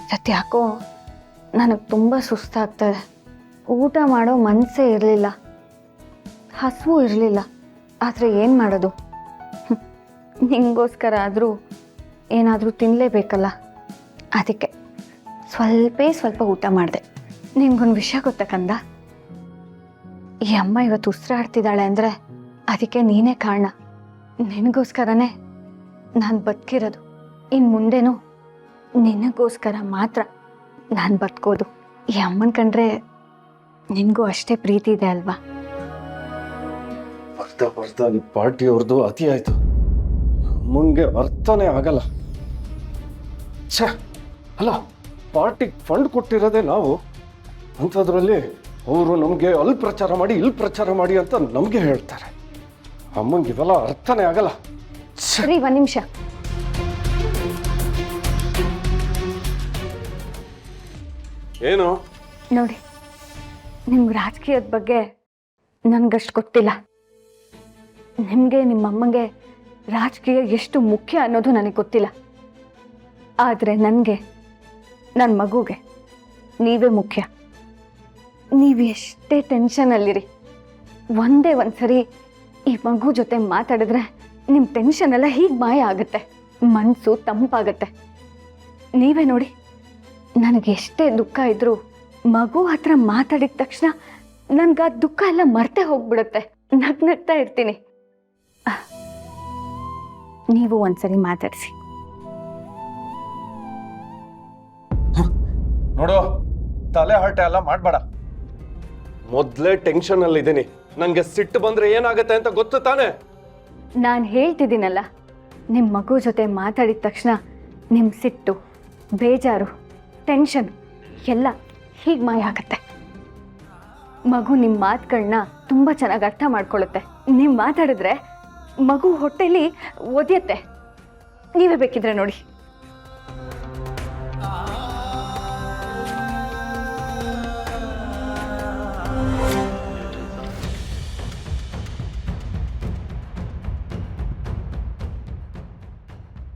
ಸತ್ಯ ಯಾಕೋ ನನಗೆ ತುಂಬ ಸುಸ್ತಾಗ್ತದೆ. ಊಟ ಮಾಡೋ ಮನಸ್ಸೇ ಇರಲಿಲ್ಲ, ಹಸಿವು ಇರಲಿಲ್ಲ. ಆದರೆ ಏನು ಮಾಡೋದು, ನಿಂಗೋಸ್ಕರ ಆದರೂ ಏನಾದರೂ ತಿನ್ನಲೇಬೇಕಲ್ಲ. ಅದಕ್ಕೆ ಸ್ವಲ್ಪ ಊಟ ಮಾಡಿದೆ. ನಿನ್ಗೊಂದು ವಿಷಯ ಗೊತ್ತಾ ಕಂದ, ಈ ಅಮ್ಮ ಇವತ್ತು ಉಸಿರಾಡ್ತಿದ್ದಾಳೆ ಅಂದರೆ ಅದಕ್ಕೆ ನೀನೇ ಕಾರಣ. ನಿನಗೋಸ್ಕರನೇ ನಾನು ಬದುಕಿರೋದು. ಇನ್ನು ಮುಂದೆನೂ ನಿನಗೋಸ್ಕರ ಮಾತ್ರ ನಾನು ಬದುಕೋದು. ಈ ಅಮ್ಮನ ಕಂಡ್ರೆ ನಿನಗೂ ಅಷ್ಟೇ ಪ್ರೀತಿ ಇದೆ ಅಲ್ವಾ? ಬರ್ತಾ ಈ ಪಾರ್ಟಿಯವ್ರದ್ದು ಅತಿ ಆಯ್ತು. ಮುಂಗೆ ಅರ್ಥನೇ ಆಗಲ್ಲ. ಛೇ, ಅಲ್ಲ, ಪಾರ್ಟಿಗೆ ಫಂಡ್ ಕೊಟ್ಟಿರೋದೇ ನಾವು, ಅಂಥದ್ರಲ್ಲಿ ಅವರು ನಮಗೆ ಅಲ್ಲಿ ಪ್ರಚಾರ ಮಾಡಿ ಇಲ್ಲಿ ಪ್ರಚಾರ ಮಾಡಿ ಅಂತ ನಮಗೆ ಹೇಳ್ತಾರೆ. ಅಮ್ಮಂಗೆ ಇವೆಲ್ಲ ಅರ್ಥನೇ ಆಗಲ್ಲ. ಸರಿ, ಒಂದು ನಿಮಿಷ. ಏನು ನೋಡಿ, ನಿಮ್ಗೆ ರಾಜಕೀಯದ ಬಗ್ಗೆ ನನಗಷ್ಟು ಗೊತ್ತಿಲ್ಲ. ನಿಮಗೆ ನಿಮ್ಮಮ್ಮಂಗೆ ರಾಜಕೀಯ ಎಷ್ಟು ಮುಖ್ಯ ಅನ್ನೋದು ನನಗೆ ಗೊತ್ತಿಲ್ಲ. ಆದರೆ ನನಗೆ, ನನ್ನ ಮಗುಗೆ ನೀವೇ ಮುಖ್ಯ. ನೀವು ಎಷ್ಟೇ ಟೆನ್ಷನಲ್ಲಿರಿ, ಒಂದೇ ಒಂದ್ಸರಿ ಈ ಮಗು ಜೊತೆ ಮಾತಾಡಿದ್ರೆ ನಿಮ್ಮ ಟೆನ್ಷನ್ ಎಲ್ಲ ಹೀಗೆ ಮಾಯ ಆಗುತ್ತೆ, ಮನಸ್ಸು ತಂಪಾಗತ್ತೆ. ನೀವೇ ನೋಡಿ, ನನಗೆ ಎಷ್ಟೇ ದುಃಖ ಇದ್ರೂ ಮಗು ಹತ್ರ ಮಾತಾಡಿದ ತಕ್ಷಣ ನನ್ಗೆ ಆ ದುಃಖ ಎಲ್ಲ ಮರ್ತೇ ಹೋಗ್ಬಿಡುತ್ತೆ. ನಗ್ನಗ್ತಾ ಇರ್ತೀನಿ. ನೀವು ಒಂದ್ಸರಿ ಮಾತಾಡಿಸಿ. ನೋಡು, ತಲೆ ಹರಟೆ ಎಲ್ಲ ಮಾಡಬೇಡ. ಮೊದಲೇ ಟೆನ್ಷನ್ ಅಲ್ಲಿ ಇದ್ದೀನಿ. ನಂಗೆ ಸಿಟ್ಟು ಬಂದ್ರೆ ಏನಾಗುತ್ತೆ ಅಂತ ಗೊತ್ತು ತಾನೆ? ನಾನು ಹೇಳ್ತಿದ್ದೀನಲ್ಲ, ನಿಮ್ಮ ಮಗು ಜೊತೆ ಮಾತಾಡಿದ ತಕ್ಷಣ ನಿಮ್ಮ ಸಿಟ್ಟು, ಬೇಜಾರು, ಟೆನ್ಷನ್ ಎಲ್ಲ ಹೀಗೆ ಮಾಯ ಆಗುತ್ತೆ. ಮಗು ನಿಮ್ಮ ಮಾತುಗಳನ್ನ ತುಂಬ ಚೆನ್ನಾಗಿ ಅರ್ಥ ಮಾಡ್ಕೊಳ್ಳುತ್ತೆ. ನೀವು ಮಾತಾಡಿದ್ರೆ ಮಗು ಹೊಟ್ಟೆಲಿ ಒದೆಯುತ್ತೆ. ನೀವೇ ಬೇಕಿದ್ರೆ ನೋಡಿ.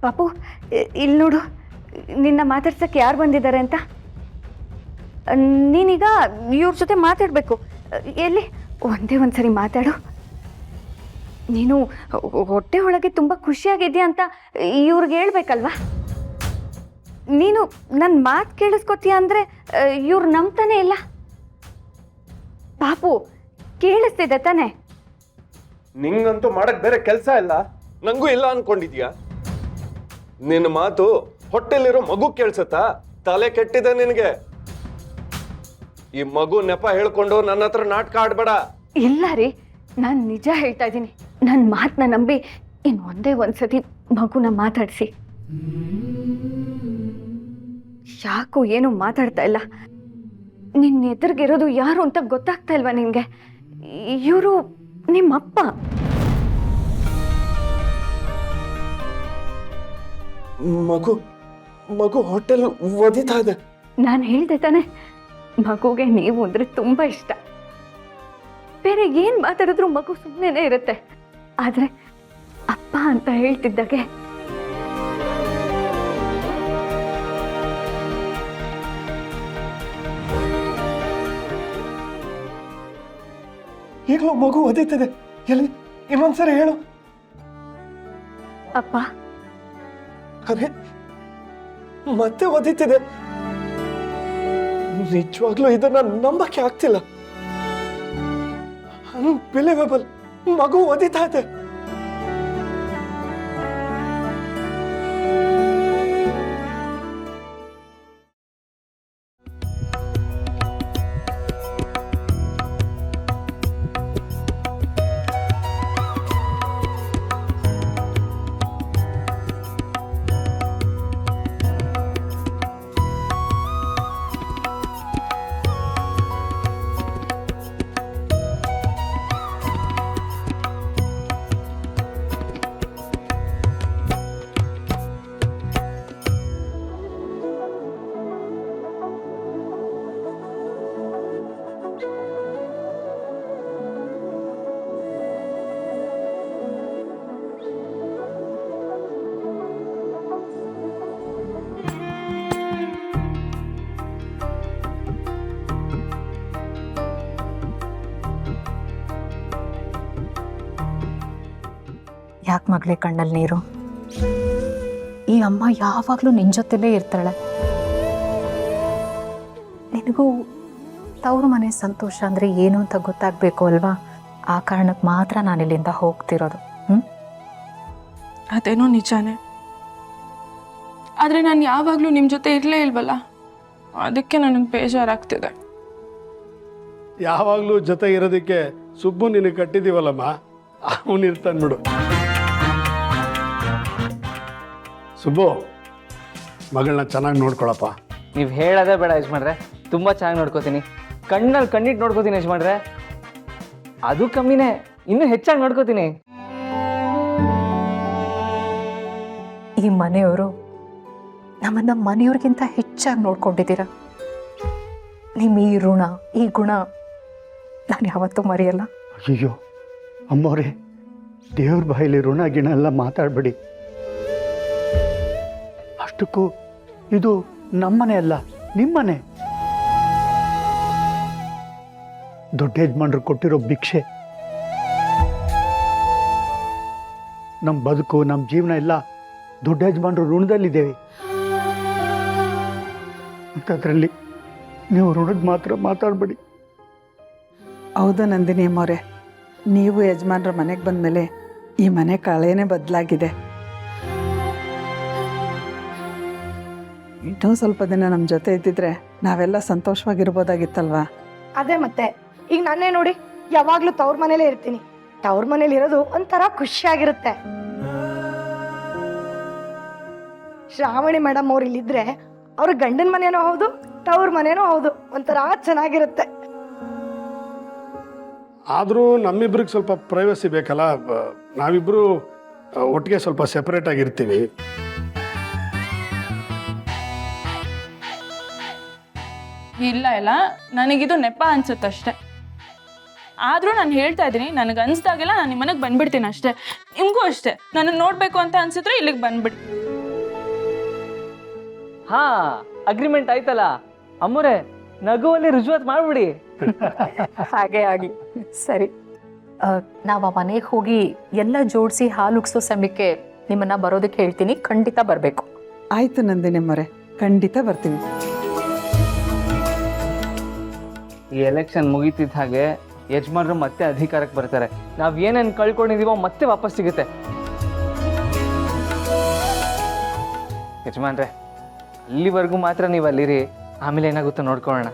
ಪಾಪು, ಇಲ್ಲಿ ನೋಡು, ನಿನ್ನ ಮಾತಾಡ್ಸಕ್ಕೆ ಯಾರು ಬಂದಿದ್ದಾರೆ ಅಂತ. ನೀನೀಗ ಇವ್ರ ಜೊತೆ ಮಾತಾಡಬೇಕು. ಎಲ್ಲಿ ಒಂದೇ ಒಂದ್ಸರಿ ಮಾತಾಡು. ನೀನು ಹೊಟ್ಟೆ ಒಳಗೆ ತುಂಬ ಖುಷಿಯಾಗಿದೆಯಾ ಅಂತ ಇವ್ರಿಗೆ ಹೇಳ್ಬೇಕಲ್ವಾ? ನೀನು ನನ್ನ ಮಾತು ಕೇಳಿಸ್ಕೊತೀಯ ಅಂದರೆ ಇವ್ರು ನಂಬ್ತಾನೆ ಇಲ್ಲ. ಪಾಪು, ಕೇಳಿಸ್ತಿದೆ ತಾನೆ? ನಿಂಗಂತೂ ಮಾಡಕ್ ಬೇರೆ ಕೆಲಸ ಇಲ್ಲ, ನಂಗೂ ಇಲ್ಲ ಅನ್ಕೊಂಡಿದ್ಯಾ? ನಿನ್ನ ಮಾತು ಹೊಟ್ಟೆಲಿರೋ ಮಗು ಕೇಳ್ಸತ್ತಾ? ತಲೆ ಕೆಟ್ಟಿದೆ ನಿನಗೆ. ಈ ಮಗು ನೆಪ ಹೇಳ್ಕೊಂಡು ನನ್ನ ಹತ್ರ ನಾಟಕ ಆಡ್ಬೇಡ. ಇಲ್ಲ ರೀ, ನಾನು ನಿಜ ಹೇಳ್ತಾ ಇದ್ದೀನಿ. ನನ್ನ ಮಾತನ್ನ ನಂಬಿ ಇನ್ನು ಒಂದೇ ಒಂದ್ಸತಿ ಮಗುನ ಮಾತಾಡಿಸಿ. ಯಾಕೋ ಏನು ಮಾತಾಡ್ತಾ ಇಲ್ಲ. ನಿನ್ನ ಎದುರಿಗಿರೋದು ಯಾರು ಅಂತ ಗೊತ್ತಾಗ್ತಾ ಇಲ್ವಾ ನಿನ್ಗೆ? ಇವರು ನಿಮ್ಮಪ್ಪ. ಮಗು ಹೋಟೆಲ್ ಒದಿತಾ ಇದೆ. ನಾನು ಹೇಳ್ದೆ ತಾನೆ, ಮಗುಗೆ ನೀವು ಅಂದ್ರೆ ತುಂಬಾ ಇಷ್ಟ. ಬೇರೆ ಏನ್ ಮಾತಾಡಿದ್ರು ಮಗು ಸುಮ್ಮನೆ ಇರುತ್ತೆ. ಆದ್ರೆ ಅಪ್ಪ ಅಂತ ಹೇಳ್ತಿದ್ದಾಗೆ ಈಗಲೂ ಮಗು ಒದೀತಿದೆ. ಎಲ್ಲಿ? ಇನ್ನೊಂದ್ಸರಿ ಹೇಳು. ಅಪ್ಪ. ಅರೆ, ಮತ್ತೆ ಒದೀತಿದೆ. ನಿಜವಾಗ್ಲೂ ಇದನ್ನ ನಂಬಕ್ಕೆ ಆಗ್ತಿಲ್ಲ. ಅನ್ಬಿಲೀವೇಬಲ್, ಮಗು ಒದೀತಾ ಇದೆ. ಯಾಕೆ ಮಗಳೇ ಕಣ್ಣಲ್ಲಿ ನೀರು? ಈ ಅಮ್ಮ ಯಾವಾಗಲೂ ನಿನ್ನ ಜೊತೆಲೇ ಇರ್ತಾಳೆ. ನಿನಗೂ ತವ್ರ ಮನೆ ಸಂತೋಷ ಅಂದರೆ ಏನು ಅಂತ ಗೊತ್ತಾಗಬೇಕು ಅಲ್ವಾ? ಆ ಕಾರಣಕ್ಕೆ ಮಾತ್ರ ನಾನು ಇಲ್ಲಿಂದ ಹೋಗ್ತಿರೋದು. ಅದೇನೋ ನಿಜಾನೇ, ಆದರೆ ನಾನು ಯಾವಾಗಲೂ ನಿಮ್ಮ ಜೊತೆ ಇರಲೇ ಇಲ್ವಲ್ಲ, ಅದಕ್ಕೆ ನನಗೆ ಬೇಜಾರಾಗ್ತಿದೆ. ಯಾವಾಗಲೂ ಜೊತೆ ಇರೋದಕ್ಕೆ ಸುಬ್ಬು ನಿನಗೆ ಕಟ್ಟಿದ್ದೀವಲ್ಲಮ್ಮ, ಅವನು ಇರ್ತಾನೆ ಬಿಡು. ಸುಬ್ಬು, ಮಗಳನ್ನ ಚೆನ್ನಾಗಿ ನೋಡ್ಕೊಳಪ್ಪ. ನೀವು ಹೇಳೋದೇ ಬೇಡ ಯಜಮಾನ್ರೆ, ತುಂಬ ಚೆನ್ನಾಗಿ ನೋಡ್ಕೋತೀನಿ. ಕಣ್ಣಲ್ಲಿ ಕಣ್ಣಿಟ್ಟು ನೋಡ್ಕೋತೀನಿ ಯಜಮಾನ್ರೆ. ಅದು ಕಮ್ಮಿನೇ, ಇನ್ನೂ ಹೆಚ್ಚಾಗಿ ನೋಡ್ಕೋತೀನಿ. ಈ ಮನೆಯವರು ನಮ್ಮನ್ನ ಮನೆಯವ್ರಿಗಿಂತ ಹೆಚ್ಚಾಗಿ ನೋಡ್ಕೊಂಡಿದ್ದೀರ. ನಿಮ್ಮ ಈ ಋಣ, ಈ ಗುಣ ನಾನು ಯಾವತ್ತೂ ಮರೆಯಲ್ಲ. ಅಯ್ಯೋ ಅಮ್ಮವ್ರೆ, ದೇವ್ರ ಬಾಯಲ್ಲಿ ಋಣ ಗಿಣ ಎಲ್ಲ ಮಾತಾಡಬೇಡಿ. ಅಷ್ಟಕ್ಕೂ ಇದು ನಮ್ಮನೆ ಅಲ್ಲ, ನಿಮ್ಮನೆ. ದೊಡ್ಡ ಯಜಮಾನ್ರು ಕೊಟ್ಟಿರೋ ಭಿಕ್ಷೆ. ನಮ್ಮ ಬದುಕು, ನಮ್ಮ ಜೀವನ ಎಲ್ಲ ದೊಡ್ಡ ಯಜಮಾನ್ರು ಋಣದಲ್ಲಿದ್ದೇವೆ. ಅಂಥದ್ರಲ್ಲಿ ನೀವು ಋಣದ ಮಾತ್ರ ಮಾತಾಡಬೇಡಿ. ಹೌದು ನಂದಿನಿ ಅಮ್ಮವ್ರೆ, ನೀವು ಯಜಮಾನ್ರ ಮನೆಗೆ ಬಂದಮೇಲೆ ಈ ಮನೆ ಕಳೆನೇ ಬದಲಾಗಿದೆ. ಇನ್ನೂ ಸ್ವಲ್ಪ ದಿನ ನಮ್ಮ ಜೊತೆ ಇದ್ದಿದ್ರೆ ನಾವೆಲ್ಲ ಸಂತೋಷವಾಗಿರ್ಬೋದಾಗಿತ್ತಲ್ವಾ? ಅದೇ ಮತ್ತೆ, ಈಗ ನಾನೇ ನೋಡಿ ಯಾವಾಗ್ಲೂ ತವ್ರ ಮನೇಲೇ ಇರ್ತೀನಿ. ತವ್ರ ಮನೇಲಿ ಇರೋದು ಒಂಥರ ಖುಷಿಯಾಗಿರುತ್ತೆ. ಶ್ರಾವಣಿ ಮೇಡಮ್ ಅವ್ರು ಇಲ್ಲಿದ್ರೆ ಅವ್ರ ಗಂಡನ ಮನೇನೂ ಹೌದು, ತವ್ರ ಮನೇನೂ ಹೌದು, ಒಂಥರ ಚೆನ್ನಾಗಿರುತ್ತೆ. ಆದರೂ ನಮ್ಮಿಬ್ರಿಗೆ ಸ್ವಲ್ಪ ಪ್ರೈವಸಿ ಬೇಕಲ್ಲ, ನಾವಿಬ್ಬರು ಒಟ್ಟಿಗೆ ಸ್ವಲ್ಪ ಸೆಪರೇಟ್ ಆಗಿರ್ತೀವಿ. ಇಲ್ಲ ಇಲ್ಲ, ನನಗಿದು ನೆಪ ಅನ್ಸುತ್ತಷ್ಟೆ. ಆದರೂ ನಾನು ಹೇಳ್ತಾ ಇದ್ದೀನಿ, ನನಗೆ ಅನಿಸ್ದಾಗೆಲ್ಲ ನಾನು ನಿಮ್ಮ ಮನೆಗೆ ಬಂದ್ಬಿಡ್ತೀನಿ ಅಷ್ಟೇ. ನಿಮಗೂ ಅಷ್ಟೇ, ನನ್ನ ನೋಡಬೇಕು ಅಂತ ಅನ್ಸಿದ್ರೆ ಇಲ್ಲಿಗೆ ಬಂದ್ಬಿಡಿ. ಹಾ, ಅಗ್ರಿಮೆಂಟ್ ಆಯ್ತಲ್ಲ ಅಮ್ಮರೇ, ನಗುವಲ್ಲಿ ರುಜುವಾತ್ ಮಾಡ್ಬಿಡಿ. ಹಾಗೆ ಆಗಲಿ. ಸರಿ, ನಾವು ಆ ಮನೆಗೆ ಹೋಗಿ ಎಲ್ಲ ಜೋಡಿಸಿ ಹಾಲು ಉಗ್ಸೋ ಸಮಯಕ್ಕೆ ನಿಮ್ಮನ್ನ ಬರೋದಕ್ಕೆ ಹೇಳ್ತೀನಿ. ಖಂಡಿತ ಬರಬೇಕು. ಆಯ್ತು ನಂದಿನಿ ಅಮ್ಮವ್ರೆ, ಖಂಡಿತ ಬರ್ತೀವಿ. ಈ ಎಲೆಕ್ಷನ್ ಮುಗೀತಿದ್ದ ಹಾಗೆ ಯಜಮಾನ್ರು ಮತ್ತೆ ಅಧಿಕಾರಕ್ಕೆ ಬರ್ತಾರೆ. ನಾವು ಏನೇನು ಕಳ್ಕೊಂಡಿದೀವೋ ಮತ್ತೆ ವಾಪಸ್ ಸಿಗುತ್ತೆ. ಯಜಮಾನ್ರೆ, ಅಲ್ಲಿವರೆಗೂ ಮಾತ್ರ ನೀವು ಅಲ್ಲಿರಿ, ಆಮೇಲೆ ಏನಾಗುತ್ತೋ ನೋಡ್ಕೊಳ್ಳೋಣ.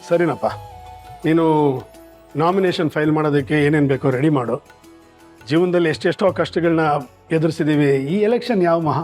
ಸರಿನಪ್ಪ, ನೀನು ನಾಮಿನೇಷನ್ ಫೈಲ್ ಮಾಡೋದಕ್ಕೆ ಏನೇನು ಬೇಕೋ ರೆಡಿ ಮಾಡು. ಜೀವನದಲ್ಲಿ ಎಷ್ಟೆಷ್ಟೋ ಕಷ್ಟಗಳನ್ನ ಎದುರಿಸಿದ್ದೀವಿ. ಈ ಎಲೆಕ್ಷನ್ ಯಾವ ಮಹಾ